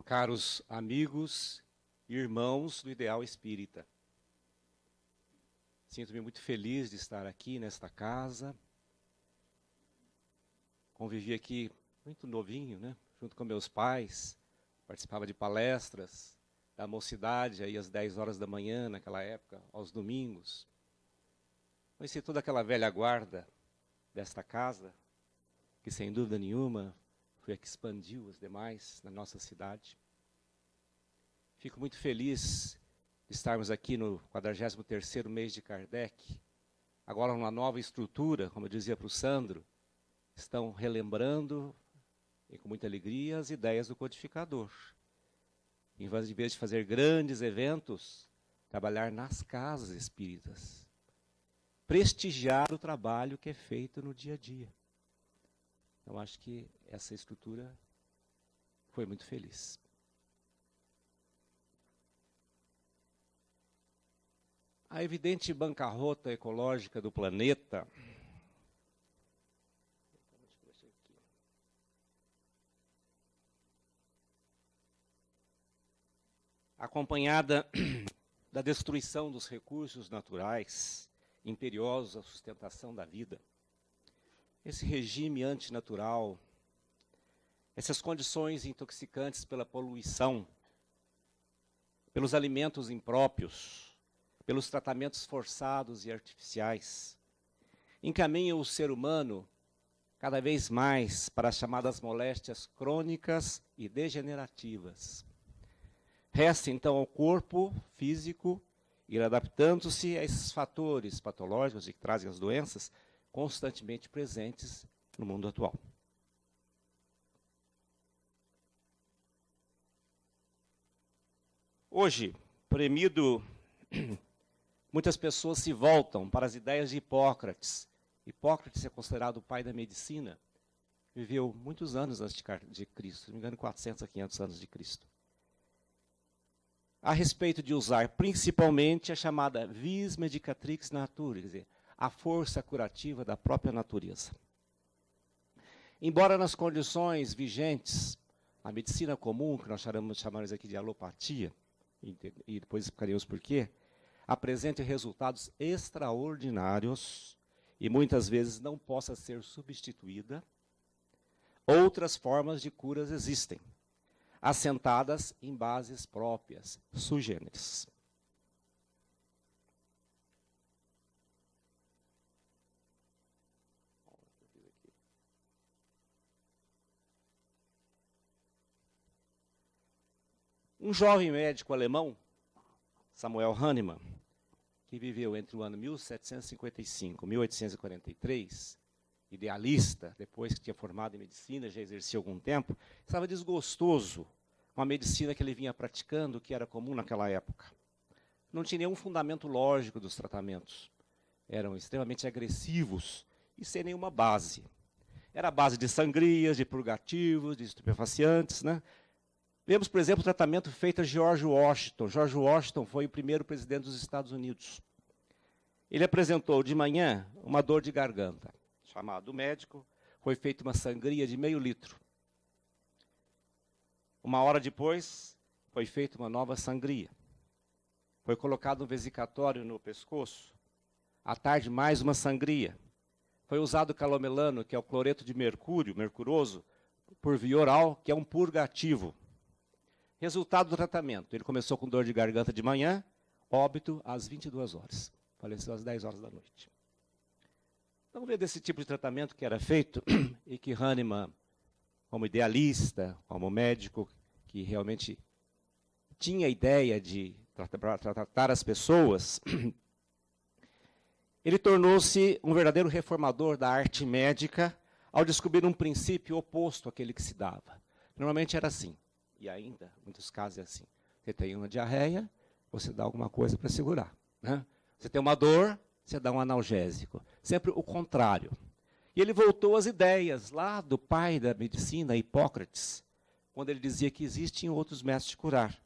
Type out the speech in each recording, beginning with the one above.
Caros amigos e irmãos do Ideal Espírita, sinto-me muito feliz de estar aqui nesta casa. Convivi aqui muito novinho, né? Junto com meus pais, participava de palestras da mocidade, aí às 10 horas da manhã, naquela época, aos domingos. Conheci toda aquela velha guarda desta casa, que sem dúvida nenhuma foi a que expandiu as demais na nossa cidade. Fico muito feliz de estarmos aqui no 43º mês de Kardec, agora numa nova estrutura, como eu dizia para o Sandro, estão relembrando, e com muita alegria, as ideias do codificador. Em vez de fazer grandes eventos, trabalhar nas casas espíritas. Prestigiar o trabalho que é feito no dia a dia. Eu acho que essa estrutura foi muito feliz. A evidente bancarrota ecológica do planeta acompanhada da destruição dos recursos naturais, imperiosos à sustentação da vida. Esse regime antinatural, essas condições intoxicantes pela poluição, pelos alimentos impróprios, pelos tratamentos forçados e artificiais, encaminham o ser humano cada vez mais para as chamadas moléstias crônicas e degenerativas. Resta então ao corpo físico ir adaptando-se a esses fatores patológicos que trazem as doenças constantemente presentes no mundo atual. Hoje, premido, muitas pessoas se voltam para as ideias de Hipócrates. Hipócrates é considerado o pai da medicina. Viveu muitos anos antes de Cristo, se não me engano, 400 a 500 anos de Cristo. A respeito de usar principalmente a chamada vis medicatrix natura, quer dizer, a força curativa da própria natureza. Embora nas condições vigentes, a medicina comum, que nós chamamos aqui de alopatia, e depois explicaremos por quê, apresente resultados extraordinários e muitas vezes não possa ser substituída, outras formas de curas existem, assentadas em bases próprias, sui generis. Um jovem médico alemão, Samuel Hahnemann, que viveu entre o ano 1755 e 1843, idealista, depois que tinha formado em medicina, já exercia algum tempo, estava desgostoso com a medicina que ele vinha praticando, que era comum naquela época. Não tinha nenhum fundamento lógico dos tratamentos. Eram extremamente agressivos e sem nenhuma base. Era a base de sangrias, de purgativos, de estupefacientes, né? Vemos, por exemplo, o tratamento feito a George Washington. George Washington foi o primeiro presidente dos Estados Unidos. Ele apresentou de manhã uma dor de garganta. Chamado o médico, foi feita uma sangria de meio litro. Uma hora depois, foi feita uma nova sangria. Foi colocado um vesicatório no pescoço. À tarde, mais uma sangria. Foi usado calomelano, que é o cloreto de mercúrio, mercuroso, por via oral, que é um purgativo. Resultado do tratamento, ele começou com dor de garganta de manhã, óbito às 22 horas. Faleceu às 10 horas da noite. Vamos ver desse tipo de tratamento que era feito e que Hahnemann, como idealista, como médico, que realmente tinha a ideia de tratar as pessoas, ele tornou-se um verdadeiro reformador da arte médica ao descobrir um princípio oposto àquele que se dava. Normalmente era assim. E ainda, em muitos casos é assim. Você tem uma diarreia, você dá alguma coisa para segurar. Né? Você tem uma dor, você dá um analgésico. Sempre o contrário. E ele voltou às ideias lá do pai da medicina, Hipócrates, quando ele dizia que existem outros métodos de curar.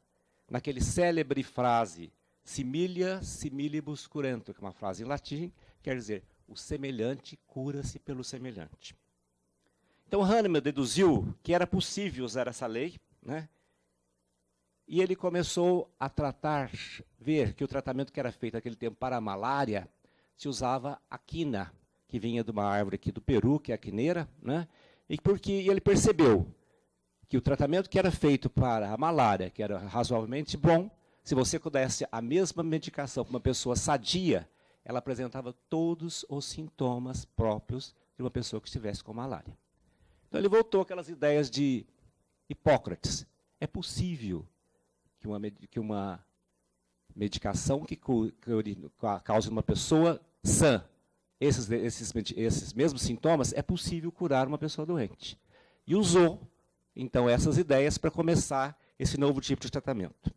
Naquele célebre frase, similia similibus curento, que é uma frase em latim, quer dizer, o semelhante cura-se pelo semelhante. Então Hahnemann deduziu que era possível usar essa lei, né, E ele começou a ver que o tratamento que era feito naquele tempo para a malária, se usava a quina, que vinha de uma árvore aqui do Peru, que é a quineira, né? E porque ele percebeu que o tratamento que era feito para a malária, que era razoavelmente bom, se você desse a mesma medicação para uma pessoa sadia, ela apresentava todos os sintomas próprios de uma pessoa que estivesse com malária. Então ele voltou àquelas ideias de Hipócrates. É possível que uma medicação que cause uma pessoa sã, esses mesmos sintomas, é possível curar uma pessoa doente. E usou, então, essas ideias para começar esse novo tipo de tratamento.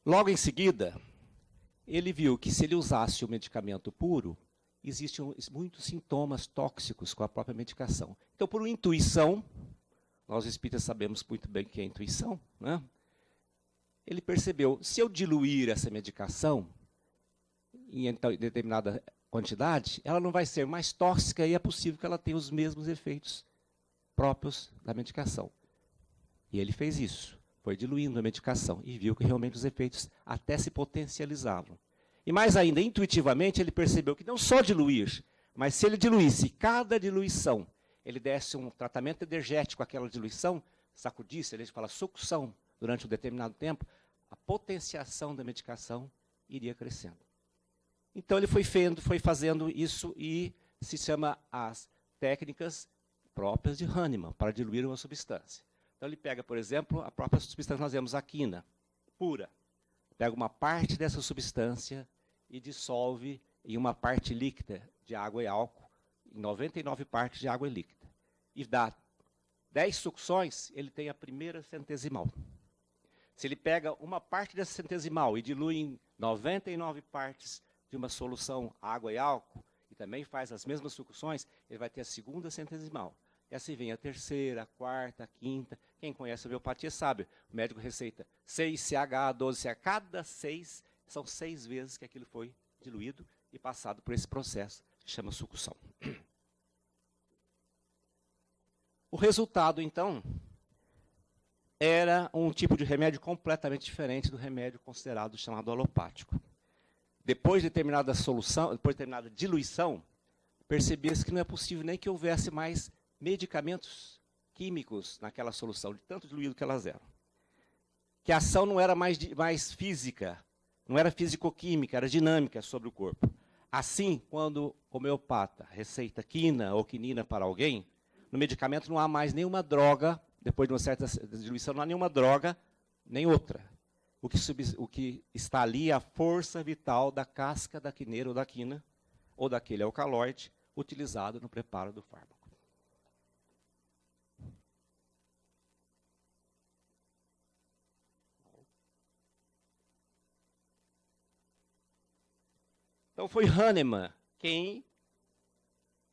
Logo em seguida, ele viu que se ele usasse o medicamento puro, existiam muitos sintomas tóxicos com a própria medicação. Então, por intuição, nós espíritas sabemos muito bem o que é intuição, né? Ele percebeu, se eu diluir essa medicação em determinada quantidade, ela não vai ser mais tóxica e é possível que ela tenha os mesmos efeitos próprios da medicação. E ele fez isso, foi diluindo a medicação e viu que realmente os efeitos até se potencializavam. E mais ainda, intuitivamente, ele percebeu que não só diluir, mas se ele diluísse cada diluição, ele desse um tratamento energético àquela diluição, sacudisse, ele fala sucção, durante um determinado tempo, a potenciação da medicação iria crescendo. Então ele foi fazendo isso e se chama as técnicas próprias de Hahnemann, para diluir uma substância. Então ele pega, por exemplo, a própria substância que nós vemos, a quina, pura. Pega uma parte dessa substância e dissolve em uma parte líquida de água e álcool, em 99 partes de água e líquida. E dá 10 sucções, ele tem a primeira centesimal. Se ele pega uma parte dessa centesimal e dilui em 99 partes de uma solução água e álcool, e também faz as mesmas sucções, ele vai ter a segunda centesimal. E assim vem a terceira, a quarta, a quinta. Quem conhece a homeopatia sabe, o médico receita 6CH, 12CH, cada 6 são 6 vezes que aquilo foi diluído e passado por esse processo que chama sucção. O resultado, então, era um tipo de remédio completamente diferente do remédio considerado chamado alopático. Depois de determinada solução, depois de determinada diluição, percebia-se que não é possível nem que houvesse mais medicamentos químicos naquela solução, de tanto diluído que elas eram. Que a ação não era mais física, não era físico-química, era dinâmica sobre o corpo. Assim, quando o homeopata receita quina ou quinina para alguém, no medicamento não há mais nenhuma droga, depois de uma certa diluição, não há nenhuma droga, nem outra. O que está ali é a força vital da casca da quineira ou da quina, ou daquele alcaloide, utilizado no preparo do fármaco. Então foi Hahnemann quem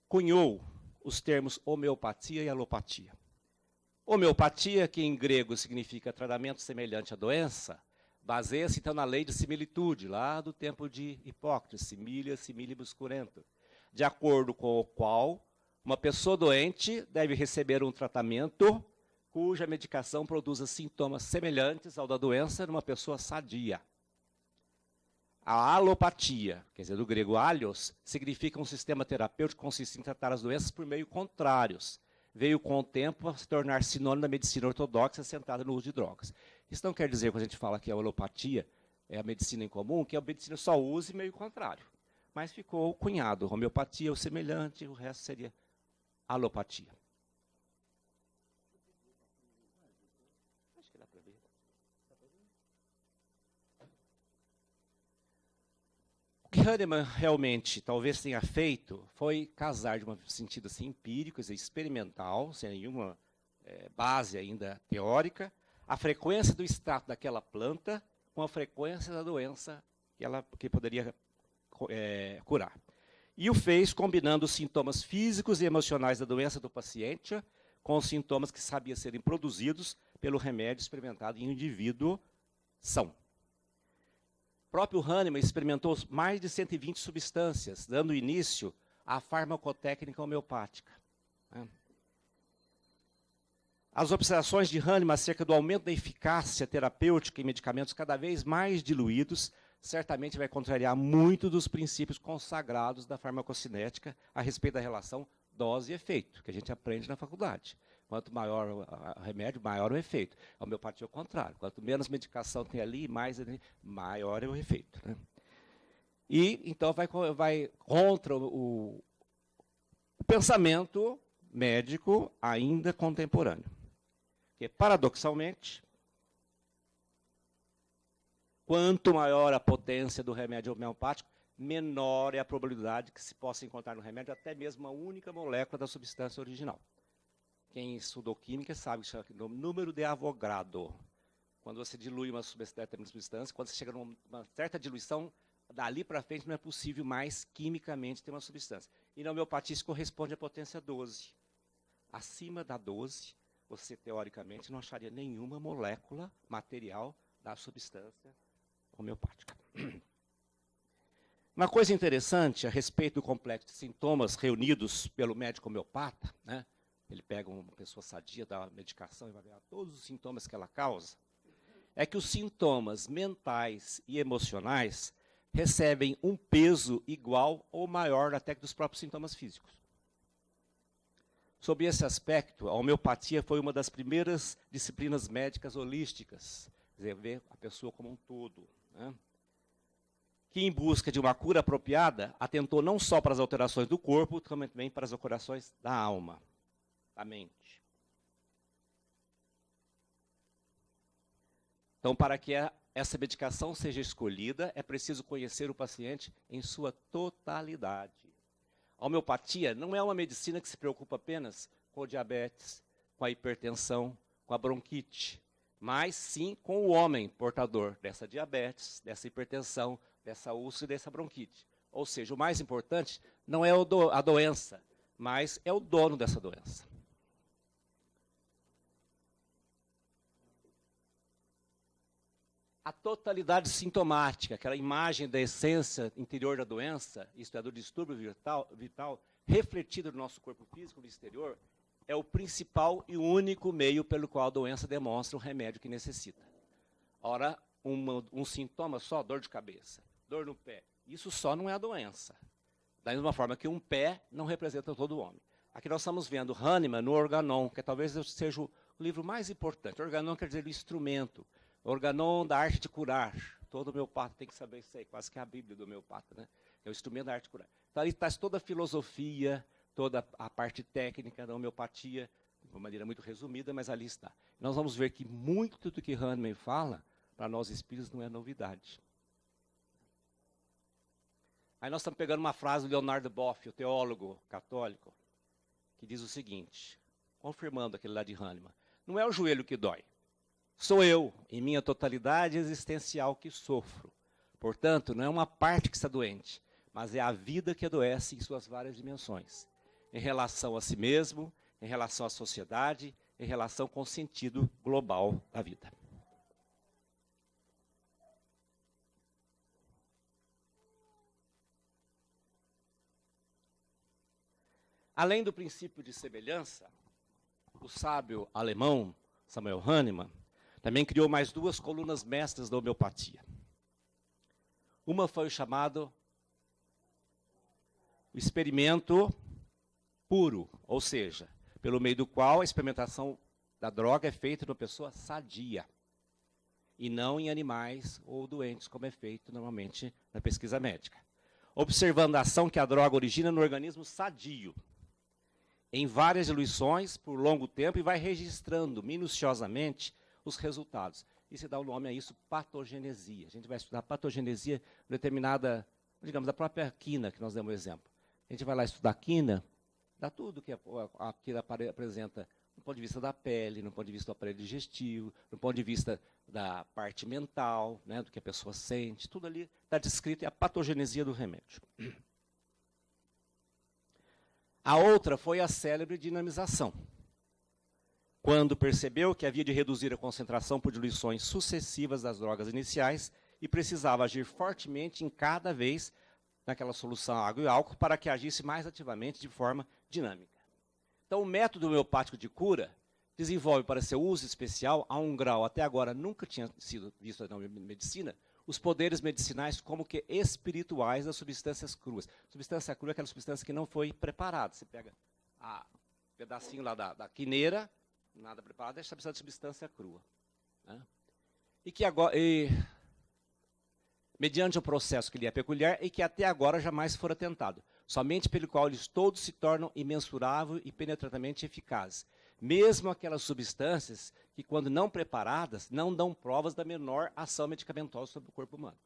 cunhou os termos homeopatia e alopatia. Homeopatia, que em grego significa tratamento semelhante à doença, baseia-se então na lei de similitude, lá do tempo de Hipócrates, similia similibus curento, de acordo com o qual uma pessoa doente deve receber um tratamento cuja medicação produza sintomas semelhantes ao da doença numa pessoa sadia. A alopatia, quer dizer, do grego allos, significa um sistema terapêutico que consiste em tratar as doenças por meio contrários. Veio com o tempo a se tornar sinônimo da medicina ortodoxa centrada no uso de drogas. Isso não quer dizer, quando a gente fala que a alopatia é a medicina em comum, que a medicina só use meio contrário. Mas ficou cunhado, homeopatia, o semelhante, o resto seria alopatia. Acho que dá para ver. O que Hahnemann realmente talvez tenha feito foi casar de um sentido assim, empírico, experimental, sem nenhuma base ainda teórica, a frequência do extrato daquela planta com a frequência da doença que poderia curar. E o fez combinando os sintomas físicos e emocionais da doença do paciente com os sintomas que sabiam serem produzidos pelo remédio experimentado em um indivíduo são. O próprio Hahnemann experimentou mais de 120 substâncias, dando início à farmacotécnica homeopática. As observações de Hahnemann acerca do aumento da eficácia terapêutica em medicamentos cada vez mais diluídos certamente vai contrariar muito dos princípios consagrados da farmacocinética a respeito da relação dose e efeito, que a gente aprende na faculdade. Quanto maior o remédio, maior o efeito. A homeopatia é o contrário. Quanto menos medicação tem ali, maior é o efeito. Né? E, então, vai contra o pensamento médico ainda contemporâneo. Porque, paradoxalmente, quanto maior a potência do remédio homeopático, menor é a probabilidade que se possa encontrar no remédio até mesmo uma única molécula da substância original. Quem estudou química sabe que é o número de Avogadro. Quando você dilui uma substância, quando você chega numa certa diluição, dali para frente não é possível mais quimicamente ter uma substância. E na homeopatia isso corresponde à potência 12. Acima da 12, você teoricamente não acharia nenhuma molécula material da substância homeopática. Uma coisa interessante a respeito do complexo de sintomas reunidos pelo médico homeopata, né? Ele pega uma pessoa sadia, dá uma medicação e vai ver todos os sintomas que ela causa, é que os sintomas mentais e emocionais recebem um peso igual ou maior até que dos próprios sintomas físicos. Sob esse aspecto, a homeopatia foi uma das primeiras disciplinas médicas holísticas, quer dizer, ver a pessoa como um todo, né? Que, em busca de uma cura apropriada, atentou não só para as alterações do corpo, também para as alterações da alma, da mente. Então, para que essa medicação seja escolhida, é preciso conhecer o paciente em sua totalidade. A homeopatia não é uma medicina que se preocupa apenas com o diabetes, com a hipertensão, com a bronquite, mas sim com o homem portador dessa diabetes, dessa hipertensão, dessa úlcera e dessa bronquite. Ou seja, o mais importante não é a doença, mas é o dono dessa doença. A totalidade sintomática, aquela imagem da essência interior da doença, isto é, do distúrbio vital, refletido no nosso corpo físico, no exterior, é o principal e único meio pelo qual a doença demonstra o remédio que necessita. Ora, um sintoma só, dor de cabeça, dor no pé, isso só não é a doença. Da mesma forma que um pé não representa todo o homem. Aqui nós estamos vendo Hahnemann no Organon, que talvez seja o livro mais importante. Organon quer dizer o instrumento. Organon da arte de curar. Todo homeopata tem que saber isso aí, quase que é a Bíblia do homeopata, né? É o instrumento da arte de curar. Então ali está toda a filosofia, toda a parte técnica da homeopatia, de uma maneira muito resumida, mas ali está. Nós vamos ver que muito do que Hahnemann fala, para nós espíritos, não é novidade. Aí nós estamos pegando uma frase do Leonard Boff, o teólogo católico, que diz o seguinte, confirmando aquele lá de Hahnemann: não é o joelho que dói, sou eu, em minha totalidade existencial, que sofro. Portanto, não é uma parte que está doente, mas é a vida que adoece em suas várias dimensões. Em relação a si mesmo, em relação à sociedade, em relação com o sentido global da vida. Além do princípio de semelhança, o sábio alemão Samuel Hahnemann também criou mais duas colunas mestras da homeopatia. Uma foi o chamado experimento puro, ou seja, pelo meio do qual a experimentação da droga é feita numa pessoa sadia, e não em animais ou doentes, como é feito normalmente na pesquisa médica. Observando a ação que a droga origina no organismo sadio, em várias diluições, por longo tempo, e vai registrando minuciosamente os resultados. E se dá o nome a isso, patogenesia. A gente vai estudar patogenesia determinada, digamos, da própria quina, que nós demos o exemplo. A gente vai lá estudar a quina, dá tudo que a quina apresenta, do ponto de vista da pele, do ponto de vista do aparelho digestivo, do ponto de vista da parte mental, né, do que a pessoa sente, tudo ali está descrito, é a patogenesia do remédio. A outra foi a célebre dinamização, quando percebeu que havia de reduzir a concentração por diluições sucessivas das drogas iniciais e precisava agir fortemente em cada vez naquela solução água e álcool para que agisse mais ativamente de forma dinâmica. Então, o método homeopático de cura desenvolve para seu uso especial a um grau até agora nunca tinha sido visto na medicina, os poderes medicinais como que espirituais das substâncias cruas. Substância crua é aquela substância que não foi preparada. Você pega um pedacinho lá da quineira, nada preparado, deixa precisando de substância crua. Né? E que agora, mediante o processo que lhe é peculiar e que até agora jamais fora tentado, somente pelo qual eles todos se tornam imensurável e penetrantemente eficazes. Mesmo aquelas substâncias que, quando não preparadas, não dão provas da menor ação medicamentosa sobre o corpo humano.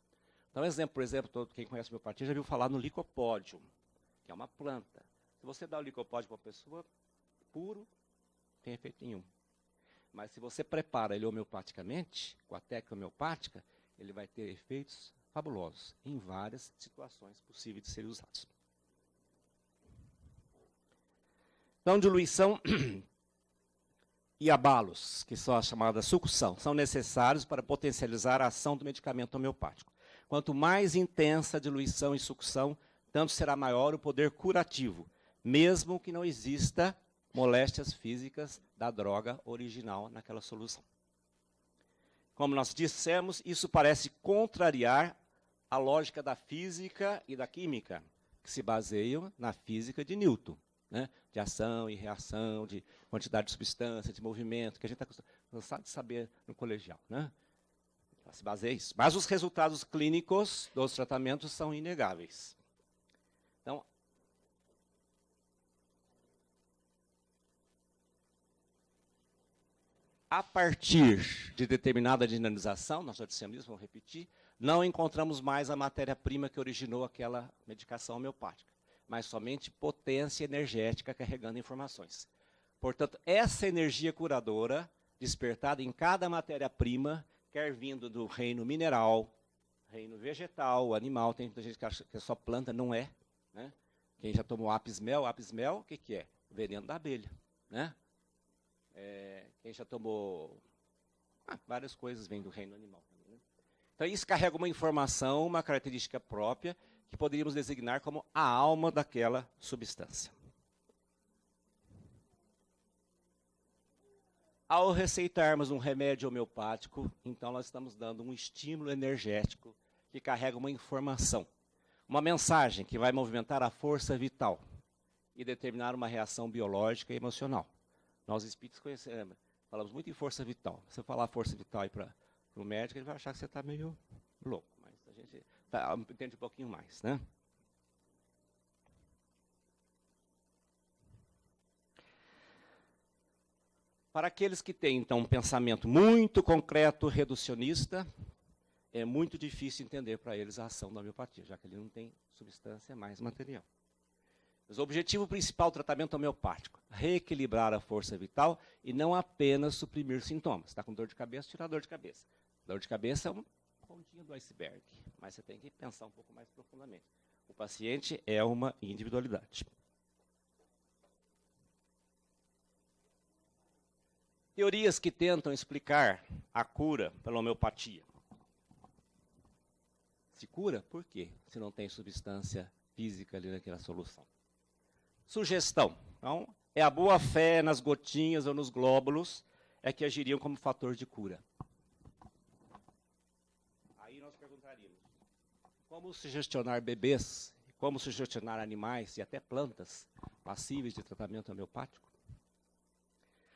Então, por exemplo, todo quem conhece homeopatia já viu falar no licopódium, que é uma planta. Se você dá o licopódium para uma pessoa puro, não tem efeito nenhum. Mas se você prepara ele homeopaticamente, com a técnica homeopática, ele vai ter efeitos fabulosos em várias situações possíveis de serem usados. Então, diluição e abalos, que são a chamada sucção, são necessários para potencializar a ação do medicamento homeopático. Quanto mais intensa a diluição e sucção, tanto será maior o poder curativo, mesmo que não exista moléstias físicas da droga original naquela solução. Como nós dissemos, isso parece contrariar a lógica da física e da química, que se baseiam na física de Newton. Né, de ação e reação, de quantidade de substância, de movimento, que a gente está cansado de saber no colegial. Né? Se baseia isso. Mas os resultados clínicos dos tratamentos são inegáveis. Então, a partir de determinada dinamização, nós já dissemos isso, vamos repetir, não encontramos mais a matéria-prima que originou aquela medicação homeopática, mas somente potência energética carregando informações. Portanto, essa energia curadora, despertada em cada matéria-prima, quer vindo do reino mineral, reino vegetal, animal, tem muita gente que acha que é só planta, não é. Né? Quem já tomou apis-mel, o que é? O veneno da abelha. Né? Quem já tomou... várias coisas vêm do reino animal. Né? Então, isso carrega uma informação, uma característica própria, que poderíamos designar como a alma daquela substância. Ao receitarmos um remédio homeopático, então nós estamos dando um estímulo energético que carrega uma informação, uma mensagem que vai movimentar a força vital e determinar uma reação biológica e emocional. Nós espíritos conhecemos, falamos muito em força vital. Se você falar força vital aí para o médico, ele vai achar que você está meio louco, mas a gente entende um pouquinho mais, né? Para aqueles que têm, então, um pensamento muito concreto, reducionista, é muito difícil entender para eles a ação da homeopatia, já que ele não tem substância mais material. Mas o objetivo principal do tratamento homeopático, reequilibrar a força vital e não apenas suprimir sintomas. Está com dor de cabeça, tirar dor de cabeça. Dor de cabeça é uma pontinha do iceberg, mas você tem que pensar um pouco mais profundamente. O paciente é uma individualidade. Teorias que tentam explicar a cura pela homeopatia. Se cura, por quê? Se não tem substância física ali naquela solução. Sugestão. Então, é a boa-fé nas gotinhas ou nos glóbulos é que agiriam como fator de cura. Aí nós perguntaríamos, como sugestionar bebês, como sugestionar animais e até plantas passíveis de tratamento homeopático?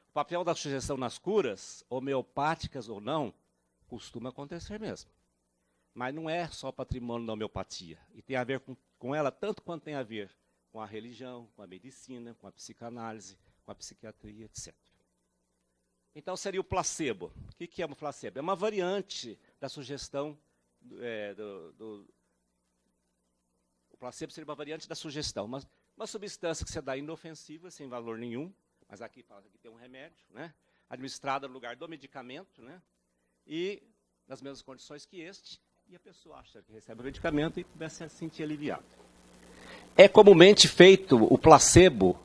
O papel da sugestão nas curas, homeopáticas ou não, costuma acontecer mesmo. Mas não é só patrimônio da homeopatia. E tem a ver com ela tanto quanto tem a ver com a religião, com a medicina, com a psicanálise, com a psiquiatria, etc. Então seria o placebo. O que é um placebo? É uma variante da sugestão. O placebo seria uma variante da sugestão. Uma substância que você dá inofensiva, sem valor nenhum, mas aqui fala que tem um remédio, né? Administrada no lugar do medicamento, né? E nas mesmas condições que este, e a pessoa acha que recebe o medicamento e começa a se sentir aliviado. É comumente feito o placebo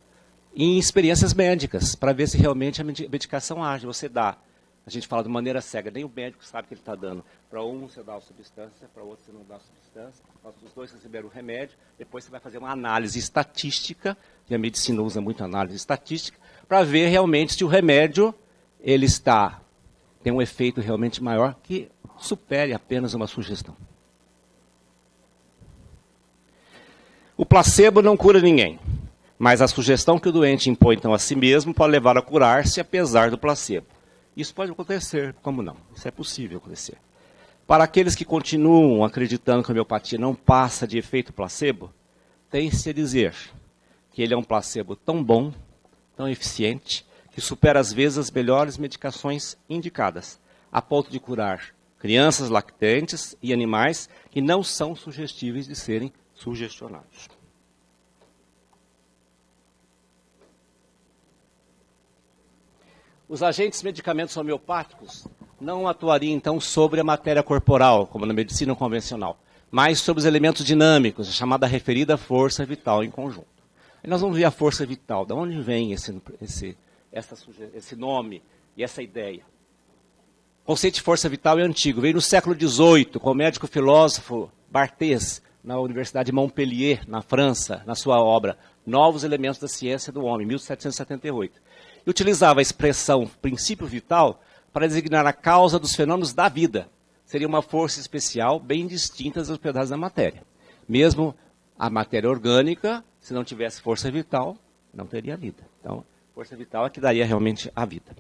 em experiências médicas, para ver se realmente a medicação age. Você dá, a gente fala de maneira cega, nem o médico sabe que ele está dando. Para um você dá a substância, para o outro você não dá a substância. Os dois receberam o remédio, depois você vai fazer uma análise estatística, e a medicina usa muito análise estatística, para ver realmente se o remédio ele tem um efeito realmente maior que supere apenas uma sugestão. O placebo não cura ninguém, mas a sugestão que o doente impõe então a si mesmo pode levar a curar-se apesar do placebo. Isso pode acontecer, como não? Isso é possível acontecer. Para aqueles que continuam acreditando que a homeopatia não passa de efeito placebo, tem-se a dizer que ele é um placebo tão bom, tão eficiente, que supera às vezes as melhores medicações indicadas, a ponto de curar crianças lactantes e animais que não são sugestíveis de serem sugestionados. Os agentes medicamentos homeopáticos não atuariam, então, sobre a matéria corporal, como na medicina convencional, mas sobre os elementos dinâmicos, a chamada referida força vital em conjunto. E nós vamos ver a força vital, de onde vem esse nome e essa ideia. O conceito de força vital é antigo, veio no século XVIII, com o médico filósofo Barthes, na Universidade de Montpellier, na França, na sua obra Novos Elementos da Ciência do Homem, 1778. E utilizava a expressão princípio vital para designar a causa dos fenômenos da vida. Seria uma força especial bem distinta dos pedaços da matéria. Mesmo a matéria orgânica, se não tivesse força vital, não teria vida. Então, força vital é que daria realmente a vida.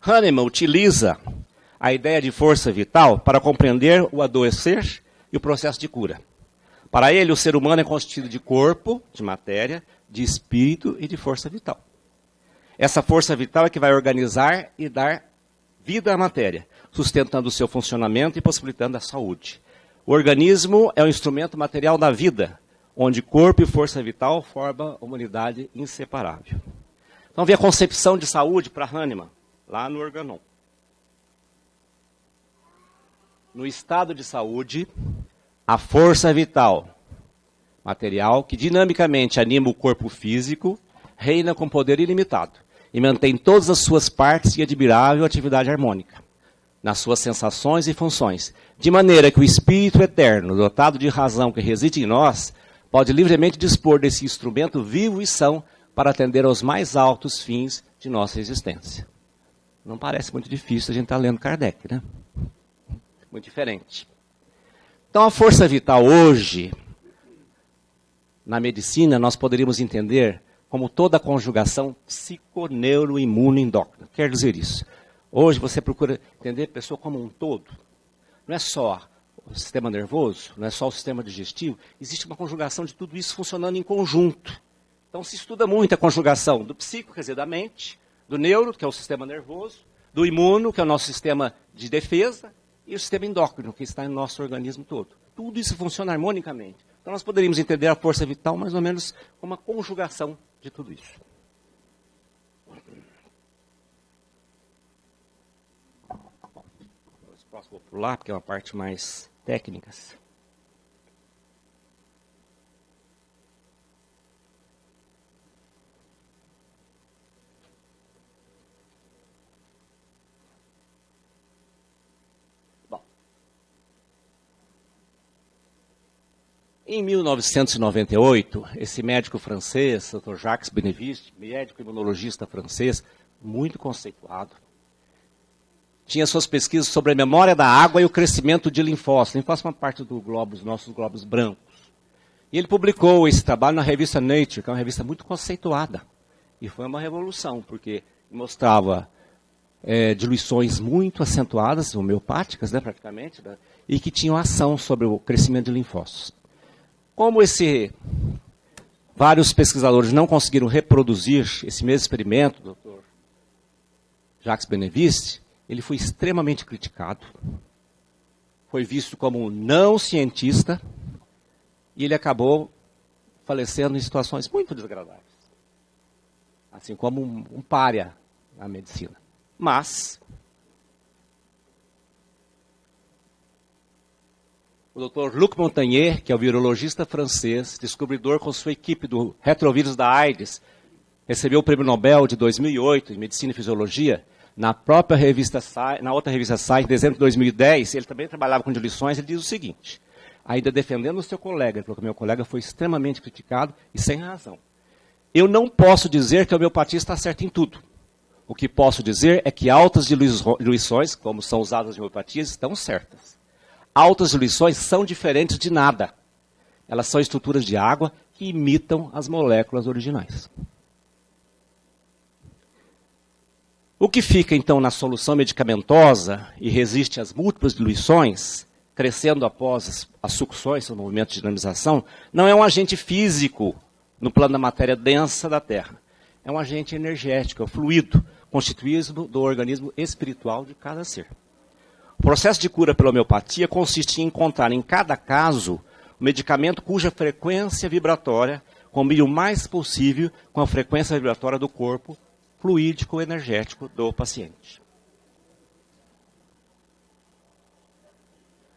Hahnemann utiliza a ideia de força vital para compreender o adoecer e o processo de cura. Para ele, o ser humano é constituído de corpo, de matéria, de espírito e de força vital. Essa força vital é que vai organizar e dar vida à matéria, sustentando o seu funcionamento e possibilitando a saúde. O organismo é o instrumento material da vida, onde corpo e força vital formam uma unidade inseparável. Então, vem a concepção de saúde para Hahnemann, lá no Organon. No estado de saúde, a força vital, material, que dinamicamente anima o corpo físico, reina com poder ilimitado e mantém todas as suas partes em admirável atividade harmônica, nas suas sensações e funções, de maneira que o Espírito eterno, dotado de razão que reside em nós, pode livremente dispor desse instrumento vivo e são para atender aos mais altos fins de nossa existência. Não parece muito difícil a gente estar lendo Kardec, né? Muito diferente. Então, a força vital hoje, na medicina, nós poderíamos entender como toda a conjugação psiconeuroimunoendócrina. Quer dizer isso. Hoje você procura entender a pessoa como um todo. Não é só o sistema nervoso, não é só o sistema digestivo. Existe uma conjugação de tudo isso funcionando em conjunto. Então se estuda muito a conjugação do psico, quer dizer, da mente, do neuro, que é o sistema nervoso, do imuno, que é o nosso sistema de defesa, e o sistema endócrino, que está no nosso organismo todo. Tudo isso funciona harmonicamente. Então nós poderíamos entender a força vital mais ou menos como uma conjugação de tudo isso. Esse próximo vou pular, porque é uma parte mais técnica. Em 1998, esse médico francês, Dr. Jacques Beneviste, médico imunologista francês, muito conceituado, tinha suas pesquisas sobre a memória da água e o crescimento de linfócitos. Linfócitos é uma parte dos nossos glóbulos brancos. E ele publicou esse trabalho na revista Nature, que é uma revista muito conceituada. E foi uma revolução, porque mostrava diluições muito acentuadas, homeopáticas, né, praticamente, né, e que tinham ação sobre o crescimento de linfócitos. Como vários pesquisadores não conseguiram reproduzir esse mesmo experimento, o Dr. Jacques Beneviste, ele foi extremamente criticado, foi visto como um não cientista, e ele acabou falecendo em situações muito desagradáveis. Assim como um pária na medicina. Mas o Dr. Luc Montagnier, que é o virologista francês, descobridor com sua equipe do retrovírus da AIDS, recebeu o Prêmio Nobel de 2008 em Medicina e Fisiologia, na própria revista, na outra revista Science, em dezembro de 2010, ele também trabalhava com diluições, ele diz o seguinte: ainda defendendo o seu colega, ele falou que meu colega foi extremamente criticado e sem razão. Eu não posso dizer que a homeopatia está certa em tudo. O que posso dizer é que altas diluições, como são usadas em homeopatia, estão certas. Altas diluições são diferentes de nada. Elas são estruturas de água que imitam as moléculas originais. O que fica, então, na solução medicamentosa e resiste às múltiplas diluições, crescendo após as sucções, o movimento de dinamização, não é um agente físico no plano da matéria densa da Terra. É um agente energético, é o fluido, constituído do organismo espiritual de cada ser. O processo de cura pela homeopatia consiste em encontrar em cada caso um medicamento cuja frequência vibratória combine o mais possível com a frequência vibratória do corpo fluídico energético do paciente.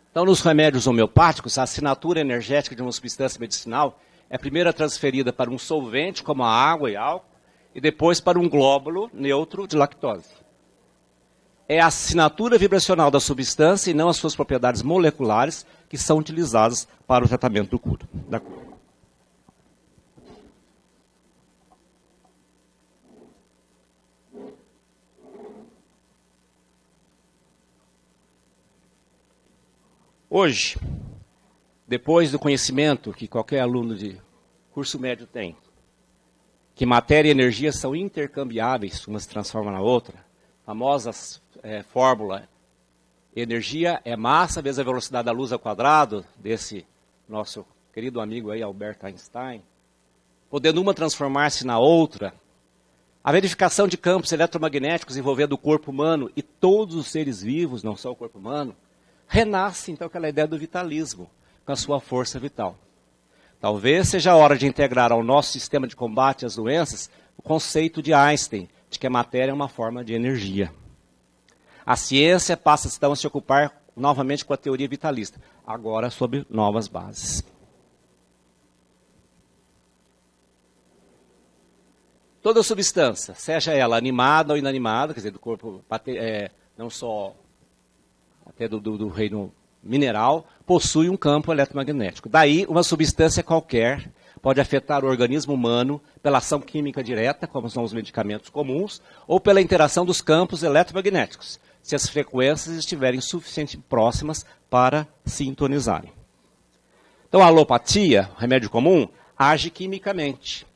Então, nos remédios homeopáticos, a assinatura energética de uma substância medicinal é primeiro transferida para um solvente, como a água e álcool, e depois para um glóbulo neutro de lactose. É a assinatura vibracional da substância e não as suas propriedades moleculares que são utilizadas para o tratamento da cura. Hoje, depois do conhecimento que qualquer aluno de curso médio tem, que matéria e energia são intercambiáveis, uma se transforma na outra, a famosa fórmula, energia é massa vezes a velocidade da luz ao quadrado, desse nosso querido amigo aí, Albert Einstein, podendo uma transformar-se na outra, a verificação de campos eletromagnéticos envolvendo o corpo humano e todos os seres vivos, não só o corpo humano, renasce então aquela ideia do vitalismo, com a sua força vital. Talvez seja a hora de integrar ao nosso sistema de combate às doenças o conceito de Einstein, de que a matéria é uma forma de energia. A ciência passa então a se ocupar novamente com a teoria vitalista, agora sob novas bases. Toda substância, seja ela animada ou inanimada, quer dizer, do corpo, não só até do reino mineral, possui um campo eletromagnético. Daí, uma substância qualquer pode afetar o organismo humano pela ação química direta, como são os medicamentos comuns, ou pela interação dos campos eletromagnéticos, se as frequências estiverem suficientemente próximas para sintonizarem. Então, a alopatia, remédio comum, age quimicamente.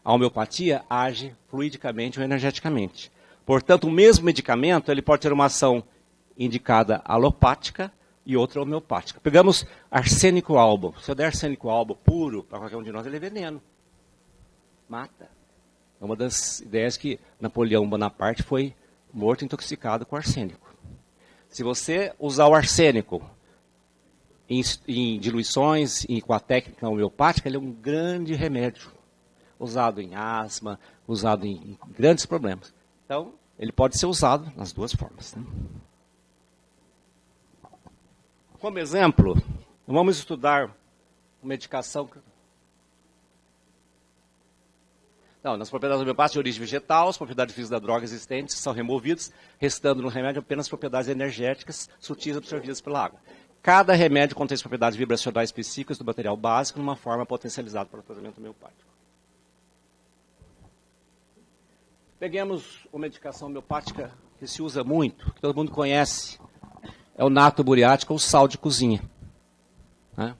A homeopatia age fluidicamente ou energeticamente. Portanto, o mesmo medicamento ele pode ter uma ação indicada alopática e outra homeopática. Pegamos arsênico albo. Se eu der arsênico albo puro para qualquer um de nós, ele é veneno. Mata. É uma das ideias que Napoleão Bonaparte foi morto intoxicado com arsênico. Se você usar o arsênico em diluições e com a técnica homeopática, ele é um grande remédio. Usado em asma, usado em grandes problemas. Então, ele pode ser usado nas duas formas. Né? Como exemplo, vamos estudar uma medicação. Não, nas propriedades homeopáticas de origem vegetal, as propriedades físicas da droga existentes são removidas, restando no remédio apenas propriedades energéticas sutis absorvidas pela água. Cada remédio contém as propriedades vibracionais específicas do material básico numa forma potencializada para o tratamento homeopático. Peguemos uma medicação homeopática que se usa muito, que todo mundo conhece. É o nato buriático ou sal de cozinha. Né?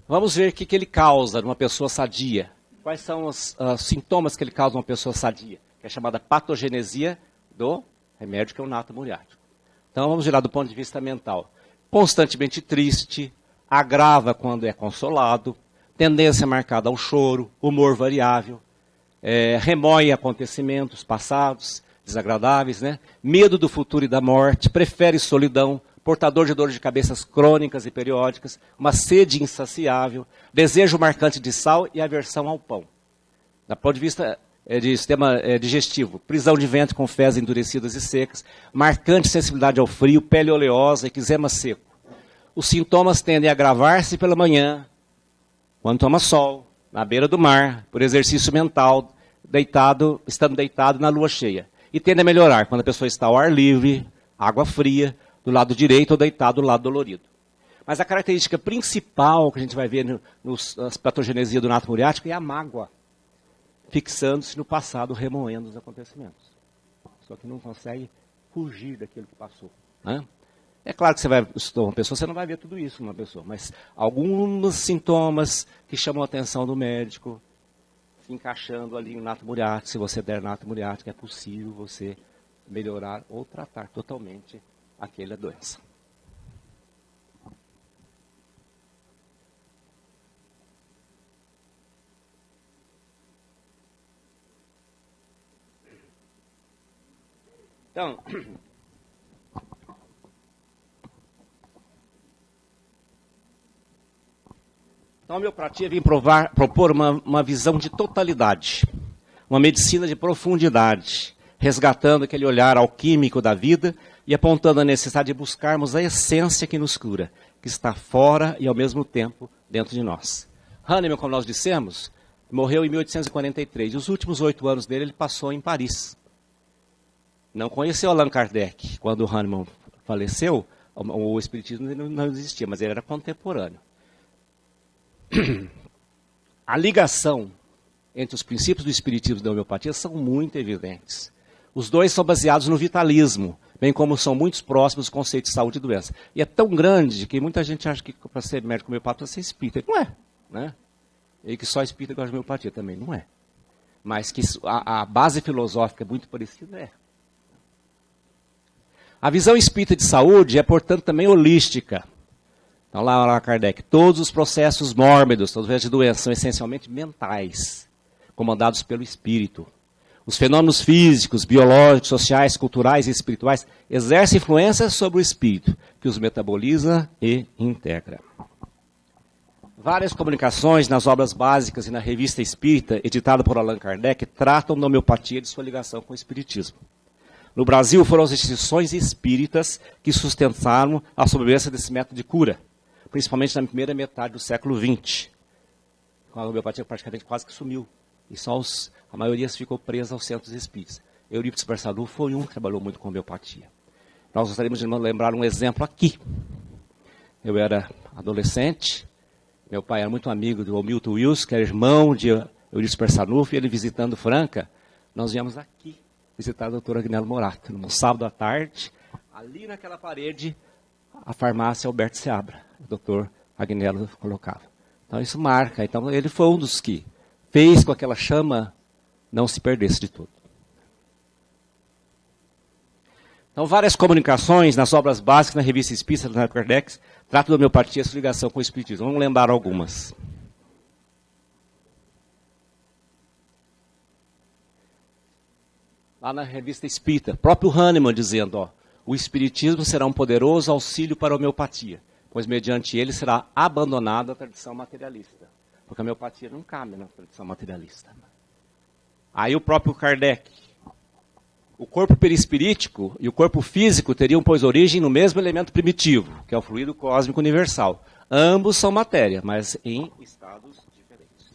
Vamos ver o que ele causa numa pessoa sadia. Quais são os sintomas que ele causa numa pessoa sadia? Que é chamada patogenesia do remédio, que é o nato buriático. Então vamos virar do ponto de vista mental. Constantemente triste, agrava quando é consolado, tendência marcada ao choro, humor variável, remoe acontecimentos passados, desagradáveis, né? Medo do futuro e da morte, prefere solidão, portador de dores de cabeças crônicas e periódicas, uma sede insaciável, desejo marcante de sal e aversão ao pão. Do ponto de vista de sistema digestivo, prisão de ventre com fezes endurecidas e secas, marcante sensibilidade ao frio, pele oleosa, eczema seco. Os sintomas tendem a agravar-se pela manhã, quando toma sol, na beira do mar, por exercício mental, estando deitado na lua cheia. E tende a melhorar quando a pessoa está ao ar livre, água fria, do lado direito ou deitado do lado dolorido. Mas a característica principal que a gente vai ver nas patogenesias do nato muriático é a mágoa, fixando-se no passado, remoendo os acontecimentos. Só que não consegue fugir daquilo que passou. Né? É claro que você vai estudar uma pessoa, você não vai ver tudo isso numa pessoa, mas alguns sintomas que chamam a atenção do médico, se encaixando ali no nato muriático, se você der nato muriático, é possível você melhorar ou tratar totalmente aquela doença. Então, a homeopatia vem propor uma visão de totalidade, uma medicina de profundidade, resgatando aquele olhar alquímico da vida e apontando a necessidade de buscarmos a essência que nos cura, que está fora e ao mesmo tempo dentro de nós. Hahnemann, como nós dissemos, morreu em 1843. E os últimos 8 anos dele ele passou em Paris. Não conheceu Allan Kardec. Quando Hahnemann faleceu, o espiritismo não existia, mas ele era contemporâneo. A ligação entre os princípios do espiritismo e da homeopatia são muito evidentes. Os dois são baseados no vitalismo, bem como são muito próximos dos conceitos de saúde e doença. E é tão grande que muita gente acha que para ser médico homeopata você é espírita. Não é. Né? E que só espírita gosta de homeopatia também. Não é. Mas que a base filosófica é muito parecida, é. A visão espírita de saúde é, portanto, também holística. Então, lá Kardec, todos os processos mórbidos, todos os de doença, são essencialmente mentais, comandados pelo espírito. Os fenômenos físicos, biológicos, sociais, culturais e espirituais exercem influência sobre o espírito, que os metaboliza e integra. Várias comunicações nas obras básicas e na revista Espírita, editada por Allan Kardec, tratam da homeopatia e de sua ligação com o espiritismo. No Brasil, foram as instituições espíritas que sustentaram a sobrevivência desse método de cura, principalmente na primeira metade do século XX. A homeopatia praticamente quase que sumiu. E a maioria ficou presa aos centros espíritas. Eurípides Barçalufo foi um que trabalhou muito com homeopatia. Nós gostaríamos de lembrar um exemplo aqui. Eu era adolescente, meu pai era muito amigo do Hamilton Wilson, que era irmão de Eurípides Barçalufo, e ele visitando Franca, nós viemos aqui visitar a doutora Agnello Morato, no sábado à tarde, ali naquela parede, a farmácia Alberto Seabra, o doutor Agnello colocava. Então isso marca. Então ele foi um dos que fez com que aquela chama não se perdesse de todo. Então várias comunicações nas obras básicas, na revista Espírita, na Kardec, tratam da homeopatia e sua ligação com o espiritismo. Vamos lembrar algumas. Lá na revista Espírita, próprio Hahnemann dizendo, o espiritismo será um poderoso auxílio para a homeopatia, pois mediante ele será abandonada a tradição materialista. Porque a homeopatia não cabe na tradição materialista. Aí o próprio Kardec, o corpo perispirítico e o corpo físico teriam, pois, origem no mesmo elemento primitivo, que é o fluido cósmico universal. Ambos são matéria, mas em estados diferentes.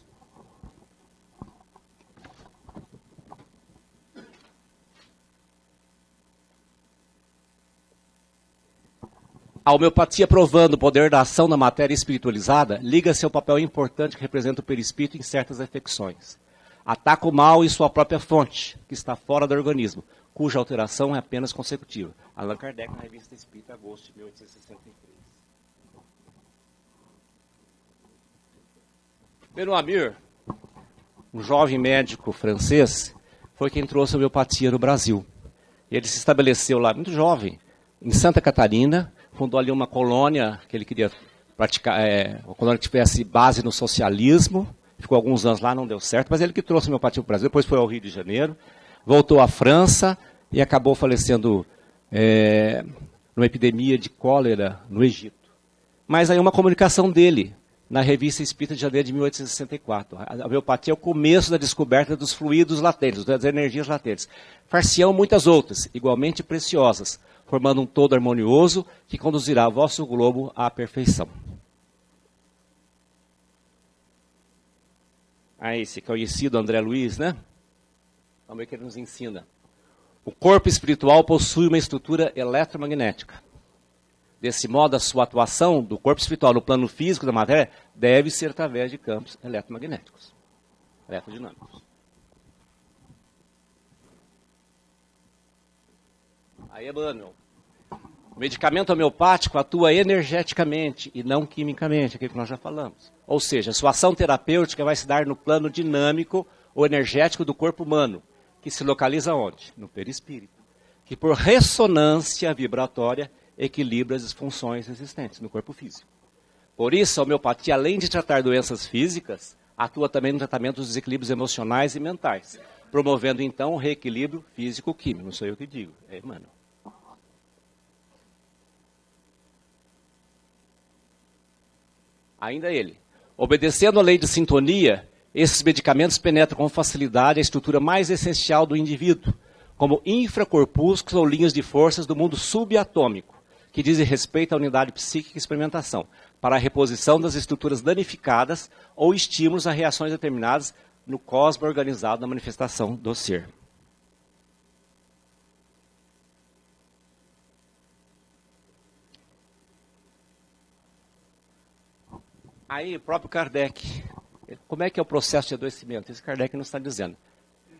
A homeopatia, provando o poder da ação da matéria espiritualizada, liga-se ao papel importante que representa o perispírito em certas afecções. Ataca o mal em sua própria fonte, que está fora do organismo, cuja alteração é apenas consecutiva. Allan Kardec, na revista Espírita, agosto de 1863. Benoît Hamir, um jovem médico francês, foi quem trouxe a homeopatia no Brasil. Ele se estabeleceu lá, muito jovem, em Santa Catarina, fundou ali uma colônia que ele queria praticar, uma colônia que tivesse base no socialismo. Ficou alguns anos lá, não deu certo, mas ele que trouxe a homeopatia para o Brasil, depois foi ao Rio de Janeiro, voltou à França e acabou falecendo numa epidemia de cólera no Egito. Mas aí uma comunicação dele, na revista Espírita de janeiro de 1864. A homeopatia é o começo da descoberta dos fluidos latentes, das energias latentes. Far-se-ão muitas outras, igualmente preciosas, formando um todo harmonioso que conduzirá o vosso globo à perfeição. Aí, esse conhecido André Luiz, né? Vamos ver o que ele nos ensina. O corpo espiritual possui uma estrutura eletromagnética. Desse modo, a sua atuação do corpo espiritual no plano físico da matéria deve ser através de campos eletromagnéticos, eletrodinâmicos. Aí, Emmanuel, o medicamento homeopático atua energeticamente e não quimicamente, aquilo que nós já falamos. Ou seja, a sua ação terapêutica vai se dar no plano dinâmico ou energético do corpo humano, que se localiza onde? No perispírito, que por ressonância vibratória equilibra as disfunções existentes no corpo físico. Por isso, a homeopatia, além de tratar doenças físicas, atua também no tratamento dos desequilíbrios emocionais e mentais, promovendo então o reequilíbrio físico-químico. Não sou eu que digo, é Emmanuel. Ainda ele. Obedecendo à lei de sintonia, esses medicamentos penetram com facilidade a estrutura mais essencial do indivíduo, como infracorpúsculos ou linhas de forças do mundo subatômico, que dizem respeito à unidade psíquica e experimentação, para a reposição das estruturas danificadas ou estímulos a reações determinadas no cosmos organizado da manifestação do ser. Aí, o próprio Kardec, como é que é o processo de adoecimento? Esse Kardec não está dizendo.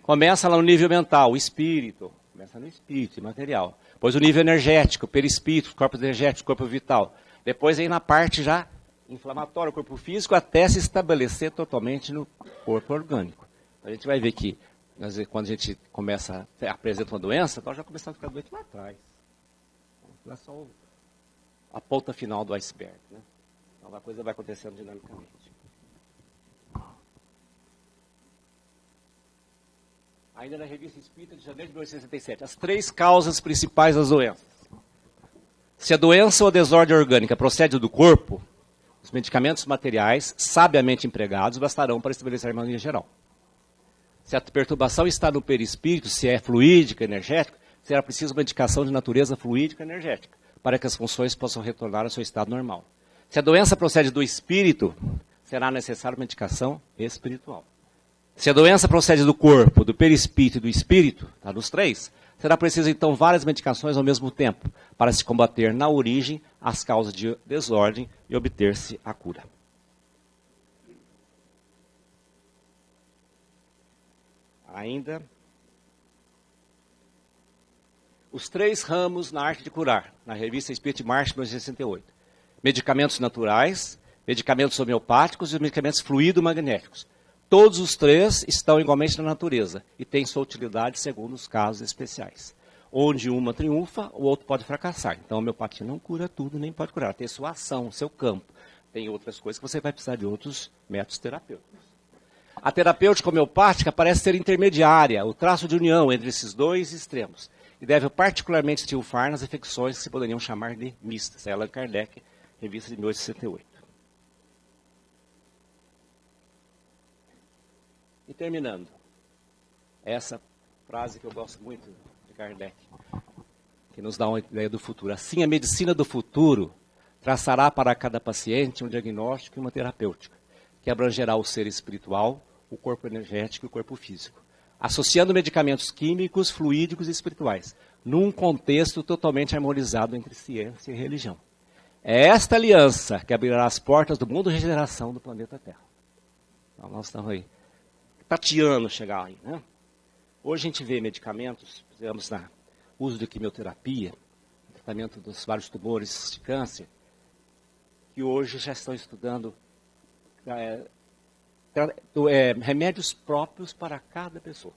Começa lá no nível mental, o espírito, começa no espírito, material. Depois o nível energético, perispírito, corpo energético, corpo vital. Depois aí na parte já inflamatória, o corpo físico, até se estabelecer totalmente no corpo orgânico. A gente vai ver que, quando a gente apresenta uma doença, nós já começamos a ficar doente lá atrás. Não é só a ponta final do iceberg, né? Então a coisa vai acontecendo dinamicamente. Ainda na Revista Espírita de janeiro de 1967, as 3 causas principais das doenças. Se a doença ou a desordem orgânica procede do corpo, os medicamentos materiais, sabiamente empregados, bastarão para estabelecer a harmonia geral. Se a perturbação está no perispírito, se é fluídica, energética, será preciso uma medicação de natureza fluídica e energética, para que as funções possam retornar ao seu estado normal. Se a doença procede do espírito, será necessária uma medicação espiritual. Se a doença procede do corpo, do perispírito e do espírito, tá, dos 3, será preciso então várias medicações ao mesmo tempo, para se combater na origem as causas de desordem e obter-se a cura. Ainda, os 3 ramos na arte de curar, na Revista Espírita de março de 1968. Medicamentos naturais, medicamentos homeopáticos e medicamentos fluido-magnéticos. Todos os 3 estão igualmente na natureza e têm sua utilidade segundo os casos especiais. Onde uma triunfa, o outro pode fracassar. Então a homeopatia não cura tudo, nem pode curar. Tem sua ação, seu campo. Tem outras coisas que você vai precisar de outros métodos terapêuticos. A terapêutica homeopática parece ser intermediária, o traço de união entre esses 2 extremos. E deve particularmente triunfar nas infecções que se poderiam chamar de mistas. Allan Kardec, Revista de 1868. E terminando, essa frase que eu gosto muito de Kardec, que nos dá uma ideia do futuro. Assim, a medicina do futuro traçará para cada paciente um diagnóstico e uma terapêutica, que abrangerá o ser espiritual, o corpo energético e o corpo físico, associando medicamentos químicos, fluídicos e espirituais, num contexto totalmente harmonizado entre ciência e religião. É esta aliança que abrirá as portas do mundo de regeneração do planeta Terra. Então, nós estamos aí tateando chegar aí, né? Hoje a gente vê medicamentos, digamos, na uso de quimioterapia, tratamento dos vários tumores de câncer, que hoje já estão estudando remédios próprios para cada pessoa.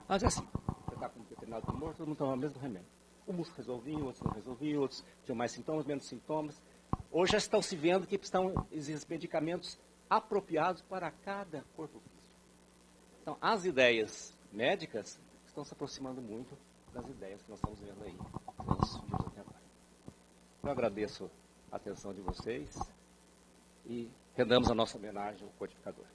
Mas é assim, você está com um determinado tumor, todo mundo toma o mesmo remédio. Uns resolviam, outros não resolviam, outros tinham mais sintomas, menos sintomas. Hoje já estão se vendo que existem medicamentos apropriados para cada corpo físico. Então, as ideias médicas estão se aproximando muito das ideias que nós estamos vendo aí nos dias até agora. Eu agradeço a atenção de vocês e rendamos a nossa homenagem ao codificador.